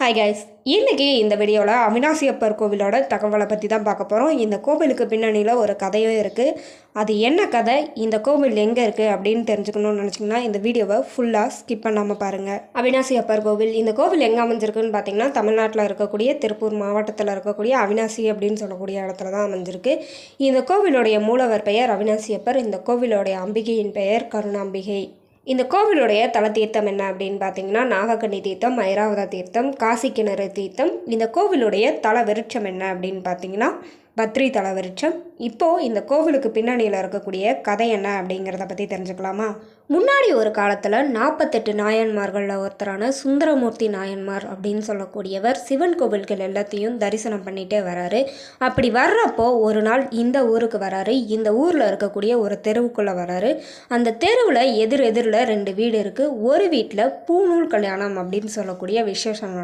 Hi guys, இன்றைக்கி இந்த வீடியோவில் அவினாசி அப்பர் கோவிலோட தகவலை பற்றி தான் பார்க்க போகிறோம். இந்த கோவிலுக்கு பின்னணியில் ஒரு கதையும் இருக்குது. அது என்ன கதை, இந்த கோவில் எங்கே இருக்குது அப்படின்னு தெரிஞ்சுக்கணும்னு நினச்சிங்கன்னா இந்த வீடியோவை ஃபுல்லாக ஸ்கிப் பண்ணாமல் பாருங்கள். அவினாசி அப்பர் கோவில், இந்த கோவில் எங்கே அமைஞ்சிருக்குன்னு பார்த்தீங்கன்னா தமிழ்நாட்டில் இருக்கக்கூடிய திருப்பூர் மாவட்டத்தில் இருக்கக்கூடிய அவினாசி அப்படின்னு சொல்லக்கூடிய இடத்துல தான் அமைஞ்சிருக்கு. இந்த கோவிலுடைய மூலவர் பெயர் அவினாசி அப்பர். இந்த கோவிலுடைய அம்பிகையின் பெயர் கருணாம்பிகை. இந்த கோவிலுடைய தல தீர்த்தம் என்ன அப்படின்னு பார்த்தீங்கன்னா நாகக்கண்ணி தீர்த்தம், ஐராவத தீர்த்தம், காசி கிணறு தீர்த்தம். இந்த கோவிலுடைய தல விருட்சம் என்ன அப்படின்னு பார்த்தீங்கன்னா பத்ரி தல விருட்சம். இப்போது இந்த கோவிலுக்கு பின்னணியில் இருக்கக்கூடிய கதை என்ன அப்படிங்கிறத பற்றி தெரிஞ்சுக்கலாமா? முன்னாடி ஒரு காலத்தில் 48 நாயன்மார்களில் ஒருத்தரான சுந்தரமூர்த்தி நாயன்மார் அப்படின்னு சொல்லக்கூடியவர் சிவன் கோவில்கள் எல்லாத்தையும் தரிசனம் பண்ணிகிட்டே வராரு. அப்படி வர்றப்போ ஒரு நாள் இந்த ஊருக்கு வராரு. இந்த ஊரில் இருக்கக்கூடிய ஒரு தெருவுக்குள்ளே வராரு. அந்த தெருவில் எதிரில் 2 வீடு இருக்குது. ஒரு வீட்டில் பூநூல் கல்யாணம் அப்படின்னு சொல்லக்கூடிய விசேஷம்